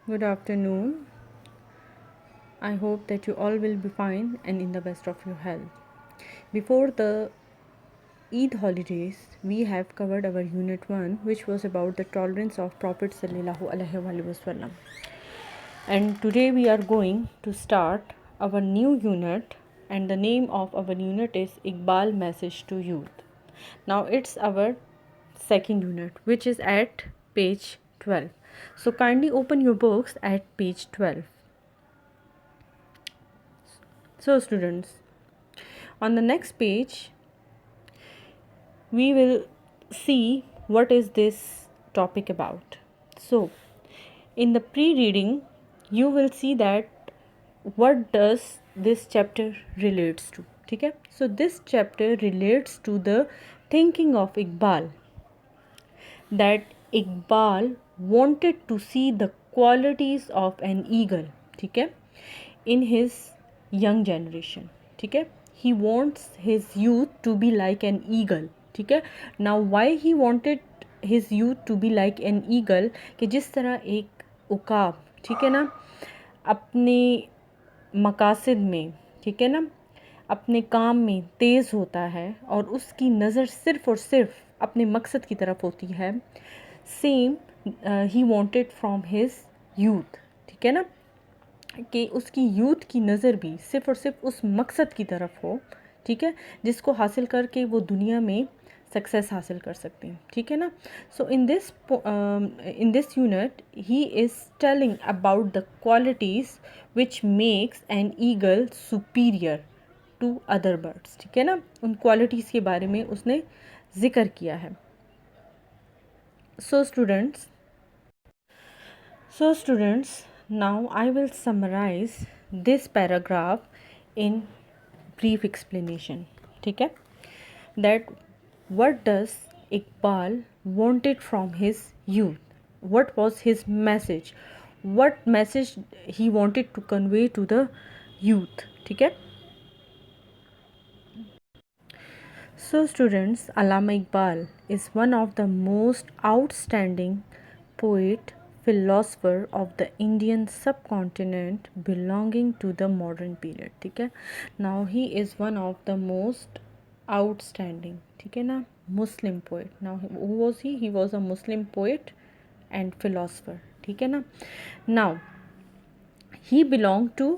Good afternoon. I hope that you all will be fine and in the best of your health. Before the Eid holidays, we have covered our unit 1, which was about the tolerance of Prophet sallallahu alaihi wasallam. And today we are going to start our new unit, and the name of our unit is Iqbal Message to Youth. Now it's our second unit, which is at page 12. So kindly open your books at page 12. So students, on the next page we will see what is this topic about. So in the pre-reading you will see that what does this chapter relates to. ठीक है, so this chapter relates to the thinking of Iqbal, that Iqbal wanted to see the qualities of an eagle, ठीक है, in his young generation. ठीक है, he wants his youth to be like an eagle. ठीक है, now why he wanted his youth to be like an eagle, कि जिस तरह एक उकाब, ठीक है ना, अपने मकासद में, ठीक है ना, अपने काम में तेज़ होता है और उसकी नज़र सिर्फ़ और सिर्फ अपने मकसद की तरफ होती है, same he wanted from his youth. ठीक है ना, कि उसकी यूथ की नज़र भी सिर्फ़ और सिर्फ उस मकसद की तरफ हो, ठीक है, जिसको हासिल करके वो दुनिया में सक्सेस हासिल कर सकते हैं. ठीक है ना, so in this unit he is telling about the qualities which makes an eagle superior to other birds. ठीक है ना, उन क्वालिटीज़ के बारे में उसने ज़िक्र किया है. So students, now I will summarize this paragraph in brief explanation. ठीक है, that what does Iqbal wanted from his youth, what was his message, what message he wanted to convey to the youth. ठीक है, so students, Allama Iqbal is one of the most outstanding poet philosopher of the Indian subcontinent belonging to the modern period. ठीक है, now he is one of the most outstanding, ठीक है ना, Muslim poet. Now who was he was a Muslim poet and philosopher. ठीक है ना, now he belonged to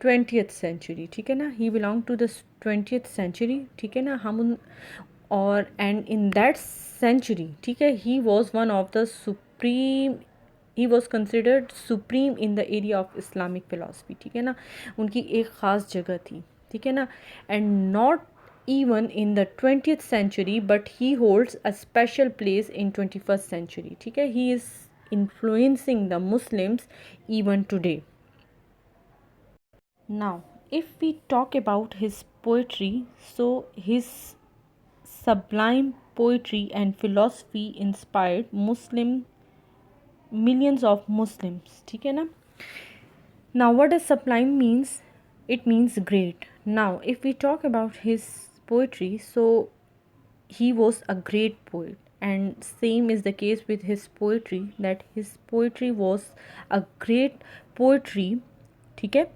20th century. ठीक है ना, he belong to the 20th century. ठीक है ना, हम उन और एंड इन दैट सेंचुरी, ठीक है, he was one of the supreme, he was considered supreme in the area of Islamic philosophy. ठीक है ना, उनकी एक ख़ास जगह थी. ठीक है ना, and not even in the 20th century but he holds a special place in 21st century. ठीक है, he is influencing the Muslims even today. Now, if we talk about his poetry, so his sublime poetry and philosophy inspired millions of Muslims. ठीक है ना? Now, what does sublime means? It means great. Now, if we talk about his poetry, so he was a great poet, and same is the case with his poetry, that his poetry was a great poetry, ठीक है,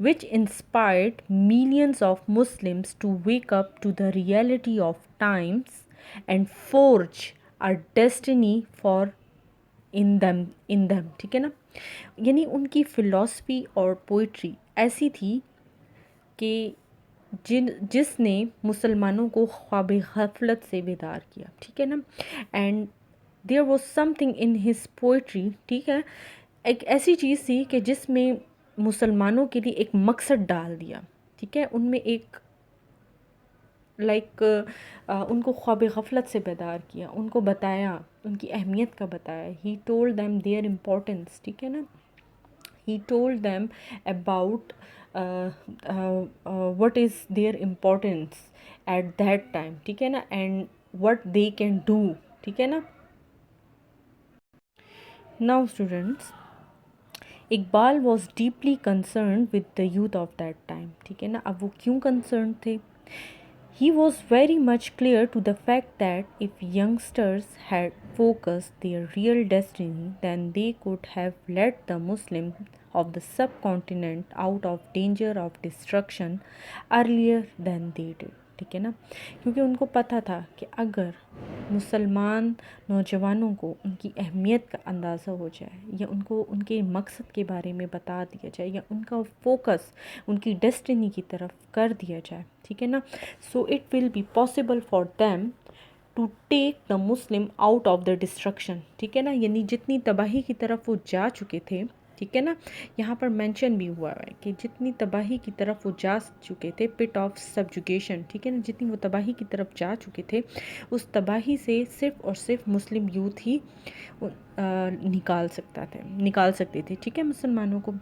which inspired millions of Muslims to wake up to the reality of times and forge a destiny for in them. ठीक है ना, यानी उनकी philosophy और poetry ऐसी थी कि जिसने मुसलमानों को ख्वाब गफलत से बेदार किया. ठीक है ना, and there was something in his poetry. ठीक है, एक ऐसी चीज़ थी कि जिसमें मुसलमानों के लिए एक मकसद डाल दिया. ठीक है, उनमें एक उनको ख्वाब गफलत से बेदार किया, उनको बताया, उनकी अहमियत का बताया. He told them there importance. ठीक है ना, he told them about what is their importance at that time. ठीक है ना, and what they can do. ठीक है ना. Now students, Iqbal was deeply concerned with the youth of that time. ठीक है ना, अब वो क्यों concerned थे? He was very much clear to the fact that if youngsters had focused their real destiny, then they could have led the Muslims of the subcontinent out of danger of destruction earlier than they did. ठीक है ना, क्योंकि उनको पता था कि अगर मुसलमान नौजवानों को उनकी अहमियत का अंदाज़ा हो जाए या उनको उनके मकसद के बारे में बता दिया जाए या उनका फोकस उनकी डेस्टिनी की तरफ कर दिया जाए, ठीक है ना, so it will be possible for them to take the Muslim out of the destruction. ठीक है ना, यानी जितनी तबाही की तरफ वो जा चुके थे, ठीक है ना, यहाँ पर मेंशन भी हुआ है कि जितनी तबाही की तरफ वो जा चुके थे, पिट ऑफ सब्जुगेशन, ठीक है ना, जितनी वो तबाही की तरफ जा चुके थे, उस तबाही से सिर्फ और सिर्फ मुस्लिम यूथ ही निकाल सकते थे, ठीक है, मुसलमानों को।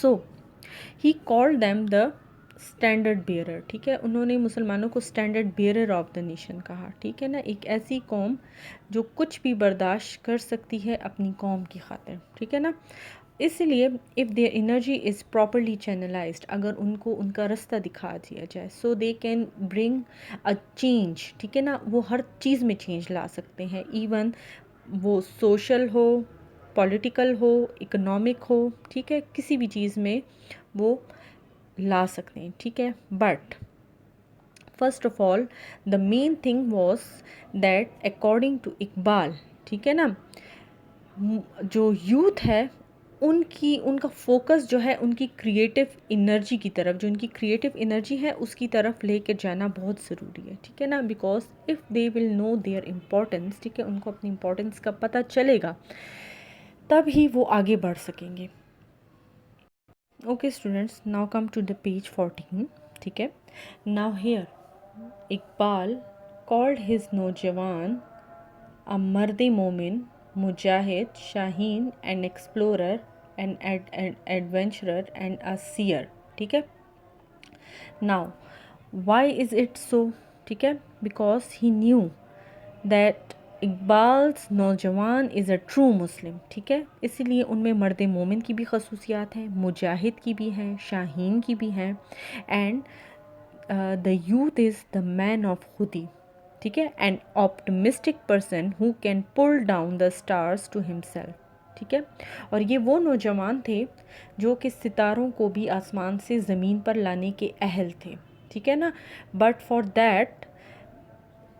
So he called them the standard bearer. ठीक है, उन्होंने मुसलमानों को standard bearer of the nation कहा। ठीक है ना, एक ऐसी कौम जो कुछ भी बर्दाश्त कर सकती है अपनी कौम की खातिर। ठीक है ना, इसलिए if their energy is properly channelised, अगर उनको उनका रास्ता दिखा दिया जाए, so they can bring a change. ठीक है ना, वो हर चीज़ में चेंज ला सकते हैं, इवन वो सोशल हो, पॉलिटिकल हो, इकोनॉमिक हो, ठीक है, किसी भी चीज़ में वो ला सकते हैं। ठीक है, but first of all the main thing was that according to Iqbal, ठीक है ना, जो यूथ है उनका फोकस जो है उनकी क्रिएटिव एनर्जी की तरफ, जो उनकी क्रिएटिव एनर्जी है उसकी तरफ लेकर जाना बहुत ज़रूरी है। ठीक है ना, because if they will know their importance, ठीक है, उनको अपनी इम्पोर्टेंस का पता चलेगा तब ही वो आगे बढ़ सकेंगे। Okay students, now come to the page 14। ठीक है, now here Iqbal called his नौजवान अ मर्द मोमिन, मुजाहिद, शाहीन, an explorer, an adventurer and a seer. ठीक है, now why is it so? ठीक है, because he knew that Iqbal's नौजवान इज़ अ ट्रू मुस्लिम। ठीक है, इसीलिए उनमें मर्द मोमिन की भी खसूसियात हैं, मुजाहिद की भी हैं, शाहीन की भी हैं, and the youth is the man of khudi. ठीक है, an optimistic person who can pull down the stars to himself. ठीक है, और ये वो नौजवान थे जो कि सितारों को भी आसमान से ज़मीन पर लाने के अहल थे। ठीक है ना, बट फॉर दैट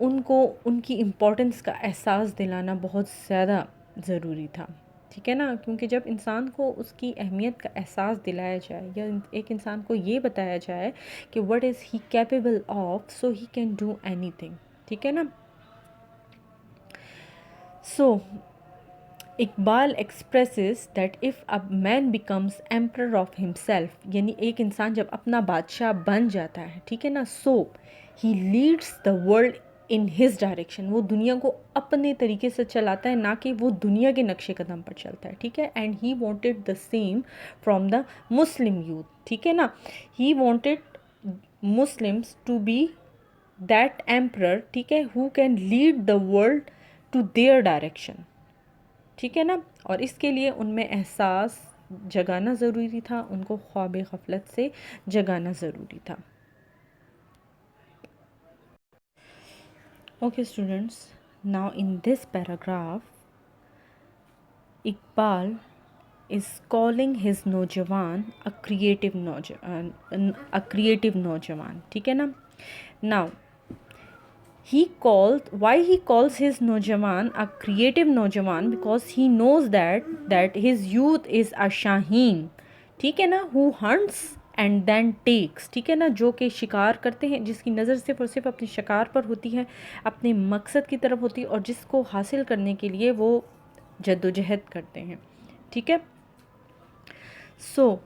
उनको उनकी इम्पोर्टेंस का एहसास दिलाना बहुत ज़्यादा ज़रूरी था। ठीक है ना, क्योंकि जब इंसान को उसकी अहमियत का एहसास दिलाया जाए या एक इंसान को ये बताया जाए कि what is he capable of, so he can do anything. ठीक है ना, so Iqbal expresses that if a man becomes emperor of himself, यानी एक इंसान जब अपना बादशाह बन जाता है, ठीक है ना, so he leads the world in his direction, वो दुनिया को अपने तरीके से चलाता है, ना कि वो दुनिया के नक्शे कदम पर चलता है। ठीक है, and he wanted the same from the Muslim youth. ठीक है ना, he wanted Muslims to be that emperor, ठीक है, who can lead the world to their direction. ठीक है ना, और इसके लिए उनमें एहसास जगाना ज़रूरी था, उनको ख्वाब गफलत से जगाना ज़रूरी था। Okay students, now in this paragraph Iqbal is calling his नौजवान अ क्रिएटिव नौजवान। ठीक है ना, now why he calls his Nojawan a creative Nojawan, because he knows that his youth is a Shaheen, ठीक है ना, who hunts and then takes, ठीक है ना, जो कि शिकार करते हैं, जिसकी नज़र सिर्फ और सिर्फ अपने शिकार पर होती है, अपने मकसद की तरफ होती है, और जिसको हासिल करने के लिए वो जद्दोजहद करते हैं। ठीक है, सो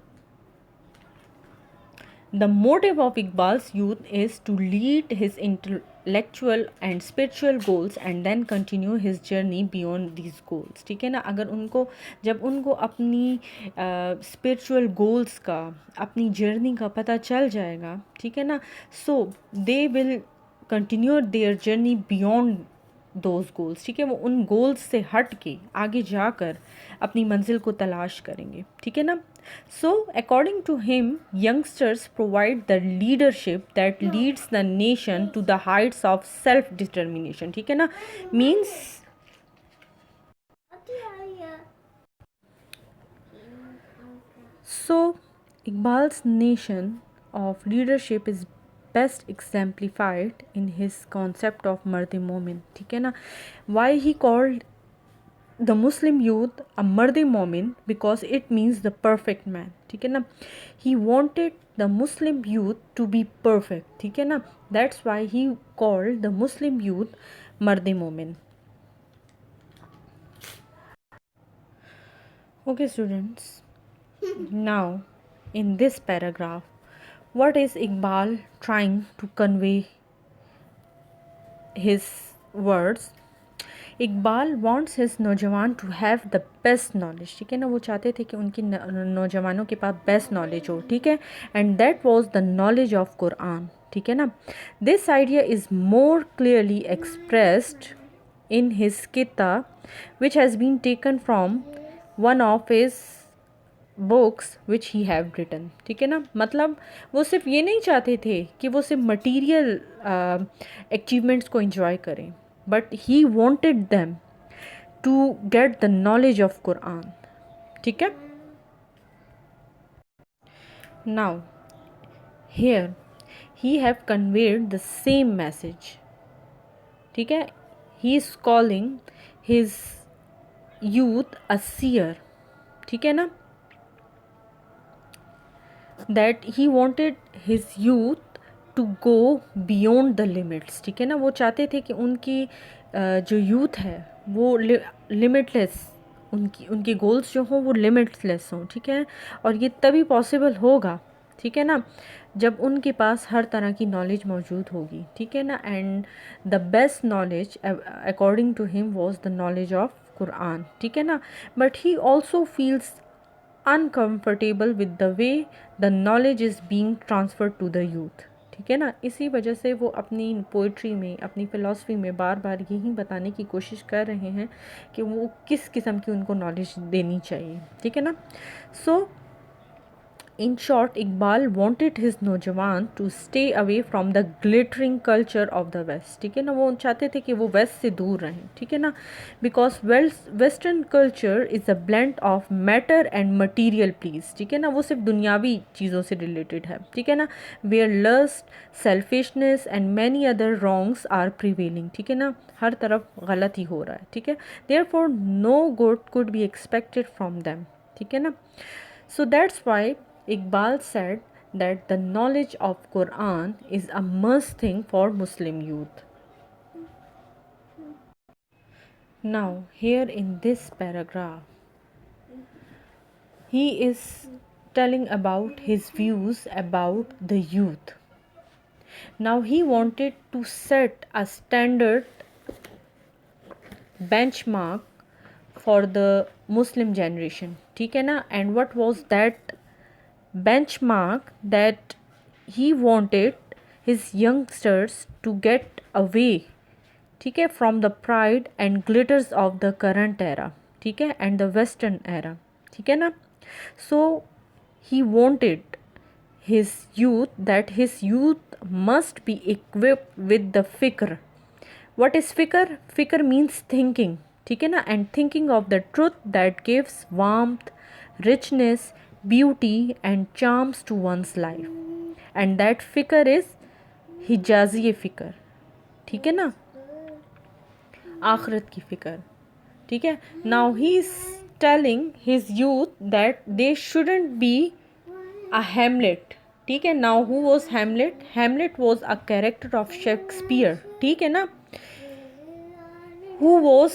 the motive of Iqbal's youth is to lead his intellectual and spiritual goals and then continue his journey beyond these goals। ठीक है ना, अगर उनको जब उनको अपनी spiritual goals का, अपनी जर्नी का पता चल जाएगा, ठीक है ना, so they will continue their journey beyond those goals, ठीक है, वो उन गोल्स से हट के आगे जाकर अपनी मंजिल को तलाश करेंगे, ठीक है ना. So according to him youngsters provide the leadership that leads the nation to the heights of self determination, ठीक है ना. Means so Iqbal's nation of leadership is best exemplified in his concept of mard momin, ठीक है ना. Why he called the Muslim youth a mard momin? Because it means the perfect man, ठीक है ना. He wanted the Muslim youth to be perfect, ठीक है ना. That's why he called the Muslim youth mard momin. Okay students, now in this paragraph, what is Iqbal trying to convey his words? Iqbal wants his नौजवान to have the best knowledge, ठीक है ना. वो चाहते थे कि उनकी नौजवानों के पास बेस्ट नॉलेज हो, ठीक है. And that was the knowledge of Quran, ठीक है ना. This idea is more clearly expressed in his किताब which has been taken from one of his books which he have written, ठीक है ना. मतलब वो सिर्फ ये नहीं चाहते थे कि वो सिर्फ मटीरियल अचीवमेंट्स को इंजॉय करें, but he wanted them to get the knowledge of Quran, ठीक है. Now here he have conveyed the same message, ठीक है. He is calling his youth a seer, ठीक है ना. that he wanted his youth to go beyond the limits, ठीक है ना. वो चाहते थे कि उनकी जो यूथ है वो लिमिटलेस, उनकी गोल्स जो हों वो लिमिटलेस हों, ठीक है. और ये तभी पॉसिबल होगा, ठीक है ना, जब उनके पास हर तरह की नॉलेज मौजूद होगी, ठीक है ना. And the best knowledge according to him was the knowledge of Quran, ठीक है ना. But he also feels uncomfortable with the way the knowledge is being transferred to the youth, ठीक है ना. इसी वजह से वो अपनी पोइट्री में, अपनी फ़िलासफ़ी में बार बार यही बताने की कोशिश कर रहे हैं कि वो किस किस्म की उनको नॉलेज देनी चाहिए, ठीक है ना. So in short Iqbal wanted his नौजवान to stay away from the glittering culture of the West, ठीक है ना. वो चाहते थे कि वो वेस्ट से दूर रहें, ठीक है ना. Because western culture is a blend of matter and material please, ठीक है ना. वो सिर्फ दुनियावी चीज़ों से रिलेटेड है, ठीक है ना. Where lust, selfishness and many other wrongs are prevailing, ठीक है ना. हर तरफ गलत ही हो रहा है, ठीक है. Therefore no good could be expected from them, ठीक है ना. So that's why Iqbal said that the knowledge of Quran is a must thing for Muslim youth. Now here in this paragraph he is telling about his views about the youth. Now he wanted to set a standard benchmark for the Muslim generation, ठीक है ना. And what was that benchmark? That he wanted his youngsters to get away, ठीक है, from the pride and glitters of the current era, ठीक है, and the western era, ठीक है ना. So he wanted his youth that his youth must be equipped with the fikr. What is fikr? Fikr means thinking, ठीक है ना. And thinking of the truth that gives warmth, richness, beauty and charms to one's life. And that fikr is हिजाजी फ़िक्र, ठीक है ना, आखिरत की फ़िक्र, ठीक है. Now he is telling his youth that they shouldn't be a Hamlet, ठीक है. Now who was Hamlet? Hamlet was a character of Shakespeare, ठीक है ना. Who was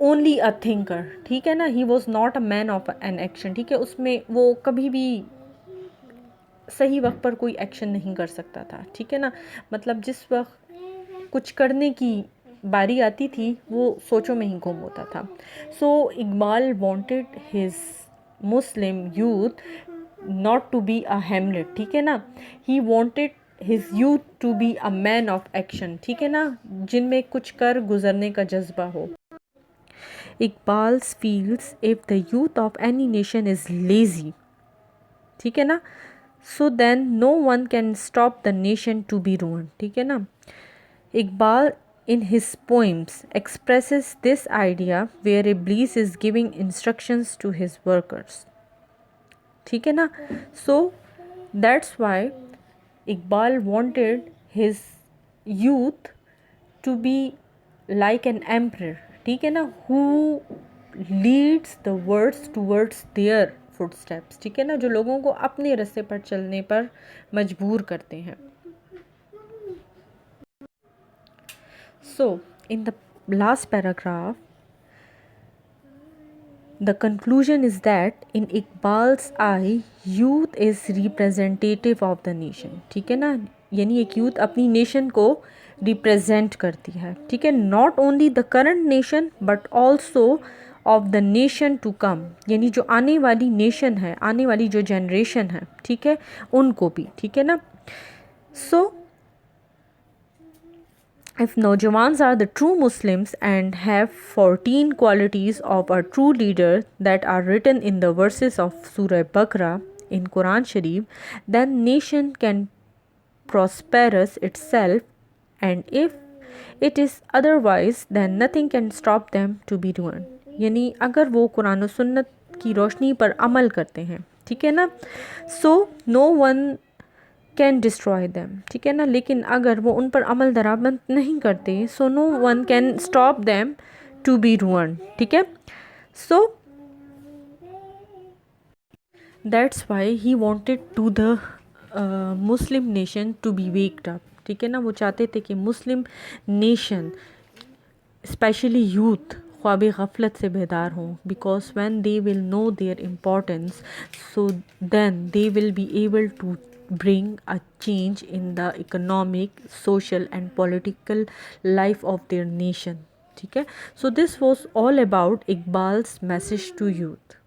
only a thinker, ठीक है ना. He was not a man of an action, ठीक है. उसमें वो कभी भी सही वक्त पर कोई एक्शन नहीं कर सकता था, ठीक है ना. मतलब जिस वक्त कुछ करने की बारी आती थी वो सोचों में ही गुम होता था. So Iqbal wanted his Muslim youth not to be a Hamlet, ठीक है ना. He wanted his youth to be a man of action, ठीक है ना, जिनमें कुछ कर गुजरने का जज्बा हो. Iqbal feels if the youth of any nation is lazy, ठीक है ना, so then no one can stop the nation to be ruined, ठीक है ना. Iqbal in his poems expresses this idea where Iblis is giving instructions to his workers, ठीक है ना. So that's why Iqbal wanted his youth to be like an emperor, ठीक है ना, who leads the words towards their footsteps, ठीक है ना, जो लोगों को अपने रास्ते पर चलने पर मजबूर करते हैं. So in the last paragraph, the conclusion is that in Iqbal's eye, youth is representative of the nation, ठीक है ना, यानी एक यूथ अपनी नेशन को रिप्रेजेंट करती है, ठीक है, not only the current nation but also of the nation to come, यानी जो आने वाली नेशन है, आने वाली जो जनरेशन है, ठीक है, उनको भी, ठीक है ना. सो if Naujawans are the true Muslims and have 14 qualities of a true leader that are written in the verses of Surah Baqarah in Quran Sharif, then nation can prosperous itself, and if it is otherwise, then nothing can stop them to be ruined. यानी अगर वो कुरान और सुन्नत की रोशनी पर अमल करते हैं, ठीक है ना, so no one can destroy them, ठीक है ना, लेकिन अगर वो उन पर अमल दरामद नहीं करते, so no one can stop them to be ruin, ठीक है. So that's why he wanted to the Muslim nation to be waked up, ठीक है ना, वो चाहते थे कि मुस्लिम नेशन स्पेशली यूथ ख्वाब गफलत से बेदार हों, because when they will know their importance, so then they will be able to bring a change in the economic, social and political life of their nation, ठीक है. So this was all about Iqbal's message to youth.